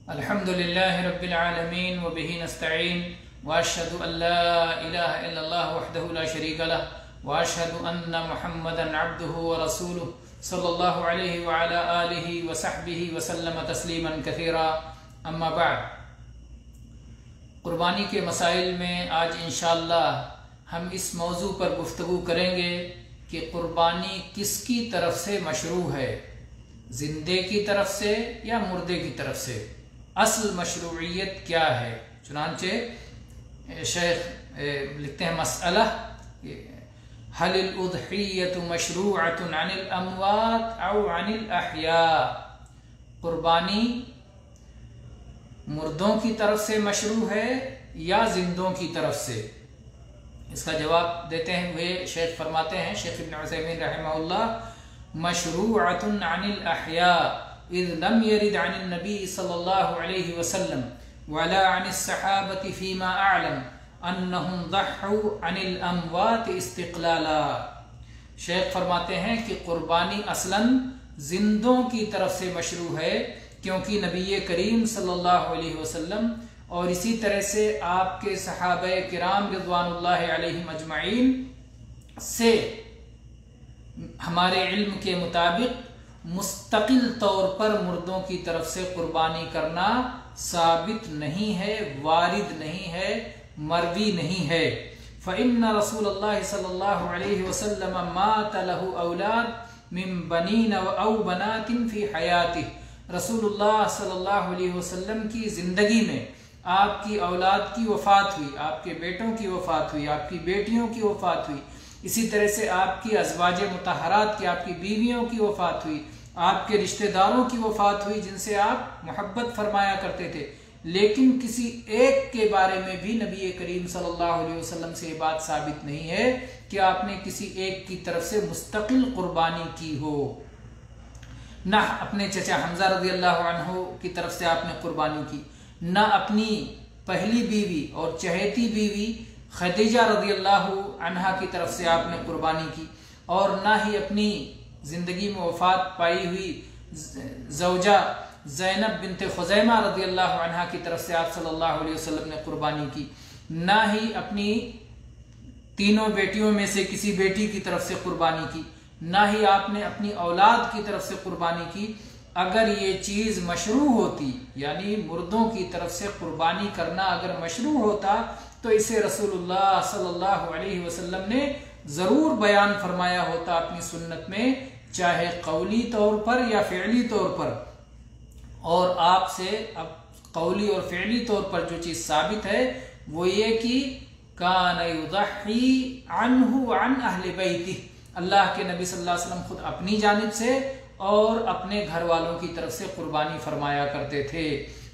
अल्हम्दुलिल्लाहि रब्बिल आलमीन व बिही नस्तईन व अशहदु अल्ला इलाहा इल्लल्लाह वहदहु ला शरीका लह व अशहदु अन्ना मुहम्मदन अब्दुहु व रसूलुहु सल्लल्लाहु अलैहि व अला आलिहि व सहबिहि व सल्लम तस्लीमन कसीरा। अम्मा बाद, कुर्बानी के मसाइल में आज इंशाअल्लाह हम इस मौजू पर गुफ्तगू करेंगे कि कुर्बानी किसकी तरफ से मशरू है, जिंदे की तरफ से या मुर्दे की तरफ से, असल मशरूइयत क्या है। चुनांचे शेख लिखते हैं मसअला हलिल उद्हियतु मशरूअतुन अनिल अमवात औ अनिल अहया, कुर्बानी मुर्दों की तरफ से मशरू है या जिंदों की तरफ से। इसका जवाब देते हैं वे शेख फरमाते हैं, शेख इब्न उसैमीन रहमहुल्लाह, मशरूअतुन अनिल अहया इज़ लम यरिद अनिन नबी सल्लल्लाहु अलैहि वसल्लम वला अनिस सहाबति फीमा अअलम अन्नहुम दह्हू अनिल अमवात इस्तिक़लाला। शेख फरमाते हैं कि कुर्बानी असलन जिंदों की तरफ से मशरू है, क्योंकि नबी करीम सल्लल्लाहु अलैहि वसल्लम और इसी तरह से आपके सहाबे किराम रिज़वानुल्लाहि अलैहिम अजमईन से हमारे इल्म के मुताबिक मुस्तकिल तौर पर मुर्दों की तरफ से कुर्बानी करना साबित नहीं है, वारिद नहीं है, मरवी नहीं है। फ़इन्ना रसूलुल्लाह सल्लल्लाहु अलैहि वसल्लम मात लहु औलाद मिन बनीन औ बनातिन फी हयातिह, रसूलुल्लाह सल्लल्लाहु अलैहि वसल्लम की जिंदगी में आपकी औलाद की वफात हुई, आपके बेटों की वफात हुई, आपकी बेटियों की वफात हुई, इसी तरह से आपकी अज़वाज मुतहरात की, आपकी बीवियों की वफात हुई, आपके रिश्तेदारों की वफात हुई जिनसे आप मोहब्बत फरमाया करते थे। लेकिन किसी एक के बारे में भी नबी करीम सल्लल्लाहु अलैहि वसल्लम से ये बात साबित नहीं है कि आपने किसी एक की तरफ से मुस्तकिल कुर्बानी की हो। ना अपने चचा हमजा रज़ी अल्लाह अन्हु की तरफ से आपने कुर्बानी की, ना अपनी पहली बीवी और चहेती बीवी खदीजा रज़ी अल्लाह अन्हा की तरफ से आपने कुर्बानी की, और ना ही अपनी जिंदगी में वफात पाई हुई ज़ौजा ज़ैनब बिन्ते खुज़ैमा रज़ी अल्लाह अन्हा की तरफ से आप सल्लल्लाहु अलैहि वसल्लम ने कुर्बानी की, ना ही अपनी तीनों बेटियों में से किसी बेटी की तरफ से कुर्बानी की, ना ही आपने अपनी औलाद की तरफ से कुर्बानी की। अगर ये चीज़ मशरू होती, यानी मुर्दों की तरफ से कुर्बानी करना अगर मशरू होता, तो इसे रसूलुल्लाह सल्लल्लाहु अलैहि वसल्लम ने ज़रूर बयान फरमाया होता अपनी सुन्नत में, चाहे कौली तौर पर या फ़िअली तौर पर। और आपसे अब कौली और फ़िअली तौर पर जो चीज़ साबित है वो ये कि कान युज़ही अन्हु अन अहले बैतिह, अल्लाह के नबी सल्लल्लाहु अलैहि वसल्लम खुद अपनी जानिब से और अपने घर वालों की तरफ से कुर्बानी फरमाया करते थे।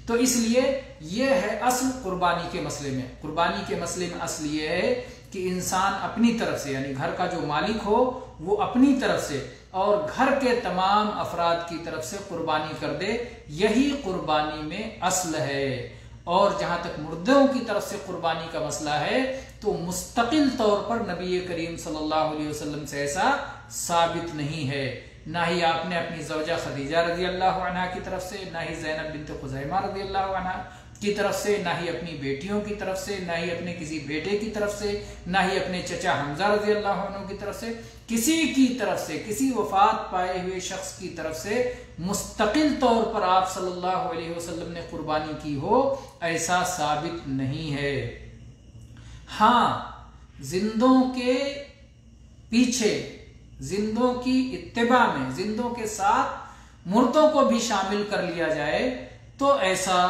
तो इसलिए यह है असल कुर्बानी के मसले में। कुर्बानी के मसले में असल ये है कि इंसान अपनी तरफ से, यानी घर का जो मालिक हो वो अपनी तरफ से और घर के तमाम अफराद की तरफ से कुर्बानी कर दे, यही कुर्बानी में असल है। और जहां तक मुर्दों की तरफ से कुर्बानी का मसला है तो मुस्तकिल तौर पर नबी करीम सल्लल्लाहु अलैहि वसल्लम से ऐसा साबित नहीं है। ना ही आपने अपनी ज़ौजा खदीजा रज़ी अल्लाह अन्हा की तरफ से, ना ही ज़ैनब बिन्त खुज़ैमा रज़ी अल्लाह अन्हा की तरफ से, ना ही अपनी बेटियों की तरफ से, ना ही अपने किसी बेटे की तरफ से, ना ही अपने चचा हमजा रज़ी अल्लाह अन्हु की तरफ से, किसी की तरफ से, किसी वफात पाए हुए शख्स की तरफ से मुस्तकिल तौर पर आप सल्लल्लाहु अलैहि वसल्लम ने कुर्बानी की हो, ऐसा साबित नहीं है। हाँ, जिंदों के पीछे, जिंदों की इत्तिबा में, जिंदों के साथ मुर्दों को भी शामिल कर लिया जाए तो ऐसा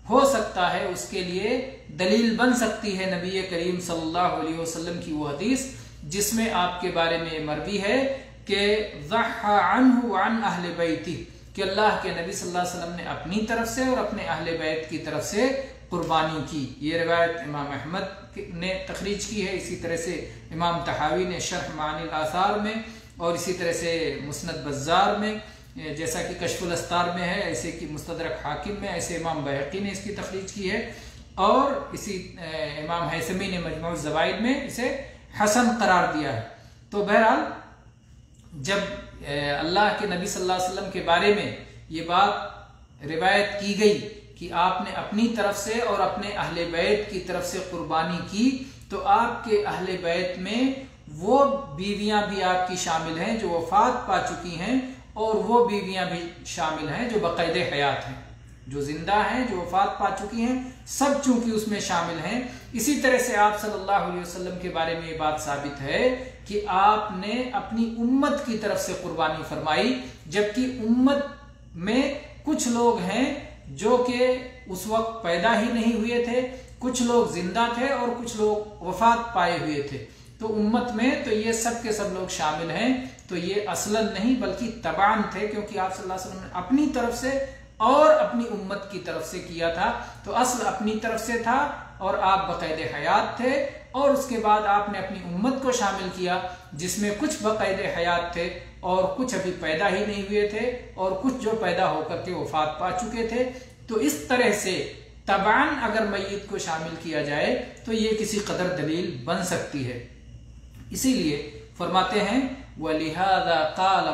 हो सकता है, उसके लिए दलील बन सकती है नबी करीम सल्लल्लाहु अलैहि वसल्लम की वो हदीस जिसमें आपके बारे में मरवी है कि ज़ह्हा अन्हु अन अहले बैतिह, कि अल्लाह के नबी सल्लल्लाहु अलैहि वसल्लम ने अपनी तरफ से और अपने अहले बैत की तरफ से कुर्बानी की। ये रिवायत इमाम अहमद ने तखरीज की है, इसी तरह से इमाम तहावी ने शरह मानिल आसार में, और इसी तरह से मुस्नद बज़्ज़ार में, जैसा कि कश्फुल अस्तार में है, ऐसे कि मुस्तदरक हाकिम में, ऐसे इमाम बैहक़ी ने इसकी तखरीज की है, और इसी इमाम हैसमी ने मजमू ज़वाइद में इसे हसन करार दिया है। तो बहरहाल जब अल्लाह के नबी सल्लल्लाहु अलैहि वसल्लम के बारे में ये बात रिवायत की गई कि आपने अपनी तरफ से और अपने अहले बैत की तरफ से कुर्बानी की, तो आपके अहले बैत में वो बीवियां भी आपकी शामिल हैं जो वफात पा चुकी हैं, और वो बीवियां भी शामिल हैं जो बाकायदे हयात हैं, जो जिंदा हैं, जो वफात पा चुकी हैं, सब चूंकि उसमें शामिल हैं। इसी तरह से आप सल्लल्लाहु अलैहि वसल्लम के बारे में ये बात साबित है कि आपने अपनी उम्मत की तरफ से कुर्बानी फरमाई, जबकि उम्मत में कुछ लोग हैं जो कि उस वक्त पैदा ही नहीं हुए थे, कुछ लोग जिंदा थे और कुछ लोग वफात पाए हुए थे। तो उम्मत में तो ये सब के सब लोग शामिल हैं। तो ये असलन नहीं बल्कि तबान थे, क्योंकि आप सल्लल्लाहु अलैहि वसल्लम ने अपनी तरफ से और अपनी उम्मत की तरफ से किया था। तो असल अपनी तरफ से था और आप बाकायदे हयात थे, और उसके बाद आपने अपनी उम्मत को शामिल किया जिसमें कुछ बाकायदे हयात थे और कुछ अभी पैदा ही नहीं हुए थे और कुछ जो पैदा होकर के वफात पा चुके थे। तो इस तरह से तबान अगर मैयत को शामिल किया जाए तो ये किसी कदर दलील बन सकती है। इसीलिए फरमाते हैं वलिहादा क़ाल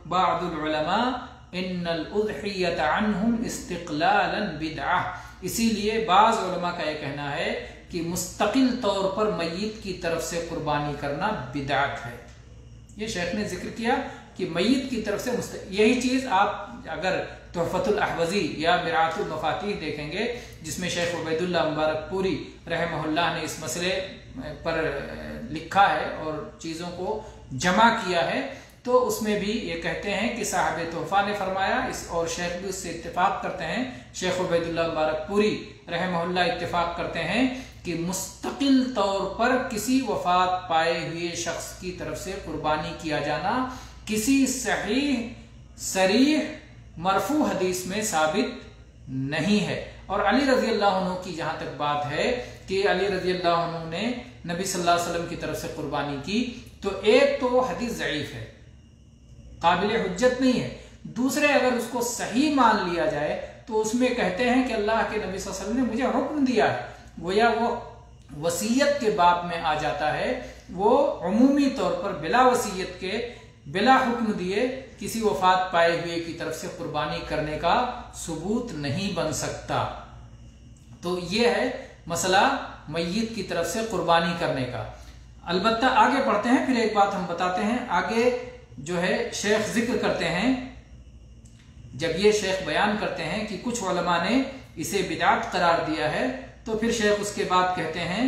बअदुल उलमा इन्नल उज़हियत अन्हुम इस्तिक़लालन बिदअह। इसीलिए बाज़ उलमा का यह कहना है कि मुस्तकिल तौर पर मैयत की तरफ से कुर्बानी करना बिदअत है। ये शेख ने जिक्र किया कि मैयत की तरफ से यही चीज आप अगर तोहफतुल अहवज़ी या मिरातुल मफातीह देखेंगे, जिसमें शेख उबैदुल्लाह मुबारकपुरी रहमहुल्लाह ने इस मसले पर लिखा है और चीजों को जमा किया है, तो उसमें भी ये कहते हैं कि साहब तोहफा ने फरमाया, इस और शेख भी उससे इत्तेफाक करते हैं। शेख उबैदुल्लाह मुबारकपुरी रहमहुल्लाह इत्तेफाक करते हैं कि मुस्तकिल तौर पर किसी वफात पाए हुए शख्स की तरफ से कुर्बानी किया जाना किसी सहीह सरीह मरफू हदीस में साबित नहीं है। और अली रजी अल्लाह अन्हु की जहां तक बात है कि अली रजी अल्लाह अन्हु ने नबी सल्लल्लाहु अलैहि वसल्लम की तरफ से कुर्बानी की, तो एक तो हदीस ज़ईफ है, काबिल हुज्जत नहीं है। दूसरे अगर उसको सही मान लिया जाए तो उसमें कहते हैं कि अल्लाह के नबी सल्लल्लाहु अलैहि वसल्लम ने मुझे हुक्म दिया है, गोया वो वसीयत के बाब में आ जाता है। वो उमूमी तौर पर बिला वसीयत के बिला हुक्म दिए किसी वफात पाए हुए की तरफ से कुर्बानी करने का सबूत नहीं बन सकता। तो ये है मसला मैयत की तरफ से कुर्बानी करने का। अलबत्ता आगे पढ़ते हैं, फिर एक बात हम बताते हैं। आगे जो है शेख जिक्र करते हैं, जब ये शेख बयान करते हैं कि कुछ उलमा ने इसे बिदअत करार दिया है, तो फिर शेख उसके बाद कहते हैं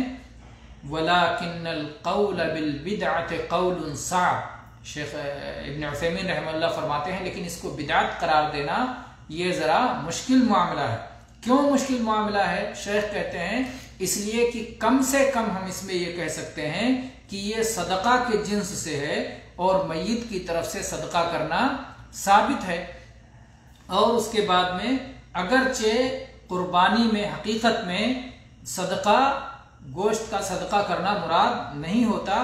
वलाकिन्नल कौल बिल बिदअत कौलुन सअब। शेख इब्न उसैमीन रहमतुल्लाह फरमाते हैं लेकिन इसको बिदअत करार देना ये जरा मुश्किल मामला है। क्यों मुश्किल मामला है? शेख कहते हैं इसलिए कि कम से कम हम इसमें यह कह सकते हैं कि ये सदका के जिन्स से है और मैयत की तरफ से सदका करना साबित है। और उसके बाद में अगरचे कुर्बानी में हकीकत में सदका गोश्त का सदका करना मुराद नहीं होता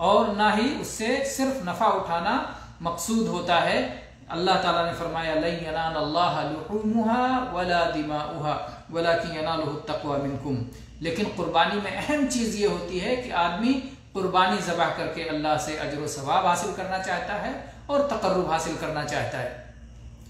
और ना ही उससे सिर्फ नफा उठाना मकसूद होता है। अल्लाह ताला ने फरमाया लन यनालल्लाह लुहूमुहा वला दिमाउहा वलाकिन यनालुहु तक़वा मिनकुम। लेकिन कुर्बानी में अहम चीज ये होती है कि आदमी कुर्बानी ज़बह करके अल्लाह से अजर व सवाब हासिल करना चाहता है और तक़र्रुब हासिल करना चाहता है।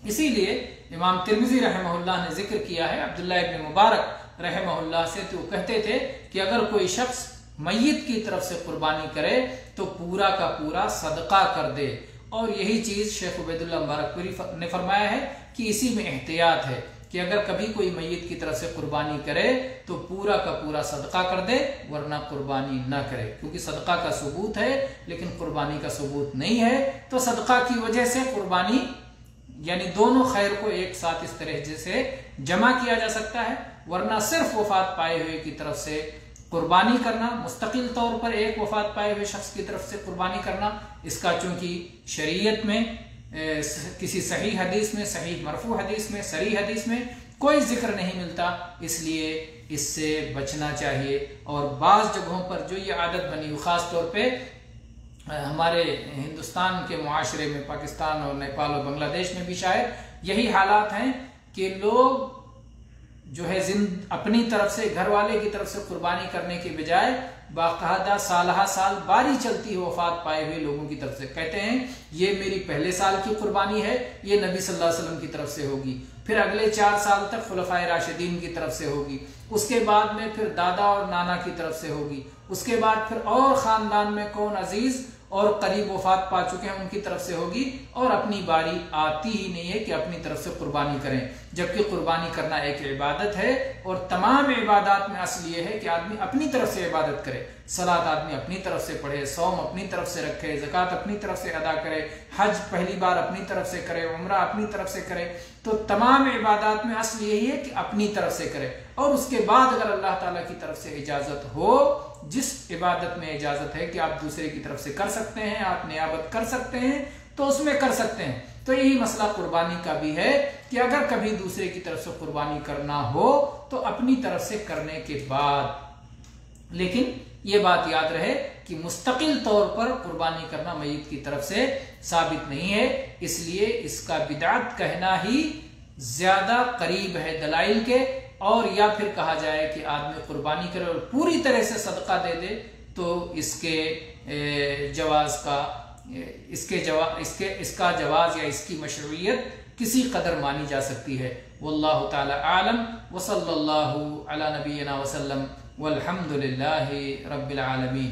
इसीलिए इमाम तिर्मिज़ी रहमहुल्लाह ने जिक्र किया है अब्दुल्लाह इब्न मुबारक रहमहुल्लाह से, तो कहते थे कि अगर कोई शख्स मैयत की तरफ से कुर्बानी करे तो पूरा का पूरा सदका कर दे। और यही चीज शेख उबैदुल्लाह मुबारकपुरी ने फरमाया है कि इसी में एहतियात है कि अगर कभी कोई मैयत की तरफ से कुर्बानी करे तो पूरा का पूरा सदका कर दे, वरना कुर्बानी ना करे। क्योंकि सदका का सबूत है लेकिन कुर्बानी का सबूत नहीं है, तो सदका की वजह से कुर्बानी यानी दोनों खैर को एक साथ इस तरह से जमा किया जा सकता है। वरना सिर्फ वफात पाए हुए की तरफ से कुर्बानी करना, मुस्तकिल तौर पर एक वफात पाए हुए शख्स की तरफ से कुर्बानी करना, इसका चूंकि शरीयत में किसी सही हदीस में, सही मरफू हदीस में, सरी हदीस में कोई जिक्र नहीं मिलता, इसलिए इससे बचना चाहिए। और बाज़ जगहों पर जो ये आदत बनी, ख़ास तौर पे हमारे हिंदुस्तान के मुआशरे में, पाकिस्तान और नेपाल और बांग्लादेश में भी शायद यही हालात हैं कि लोग जो है अपनी तरफ से, घर वाले की तरफ से कुर्बानी करने के बजाय बाकायदा सालहा साल बारी चलती है वफात पाए हुए लोगों की तरफ से। कहते हैं ये मेरी पहले साल की कुर्बानी है, ये नबी सल्लल्लाहु अलैहि वसल्लम की तरफ से होगी, फिर अगले 4 साल तक खुलफाए राशिदीन की तरफ से होगी, उसके बाद में फिर दादा और नाना की तरफ से होगी, उसके बाद फिर और खानदान में कौन अजीज और करीब वफात पा चुके हैं उनकी तरफ से होगी, और अपनी बारी आती ही नहीं है कि अपनी तरफ से कुर्बानी करें। जबकि कुर्बानी करना एक इबादत है, और तमाम इबादत में असल ये है कि आदमी अपनी तरफ से इबादत करे। सलात आदमी अपनी तरफ से पढ़े, सौम अपनी तरफ से रखे, ज़कात अपनी तरफ से अदा करे, हज पहली बार अपनी तरफ से करे, उम्रा अपनी तरफ से करे। तो तमाम इबादत में असल यही है कि अपनी तरफ से करे, और उसके बाद अगर अल्लाह ताला की तरफ से इजाजत हो, जिस इबादत में इजाजत है कि आप दूसरे की तरफ से कर सकते हैं, आप नियाबत कर सकते हैं, तो उसमें कर सकते हैं। तो यही मसला कुर्बानी का भी है कि अगर कभी दूसरे की तरफ से कुर्बानी करना हो तो अपनी तरफ से करने के बाद। लेकिन ये बात याद रहे कि मुस्तकिल तौर पर कुर्बानी करना मय्यत की तरफ से साबित नहीं है, इसलिए इसका बिदअत कहना ही ज्यादा करीब है दलाइल के। और या फिर कहा जाए कि आदमी कुर्बानी करे और पूरी तरह से सदका दे दे, तो इसके जवाज का इसका जवाज या इसकी मशरूइयत किसी कदर मानी जा सकती है। वल्लाहु ताला आलम व सल्लल्लाहु अला नबियना वसल्लम वल्हम्दुलिल्लाहि रब्बिल आलमीन।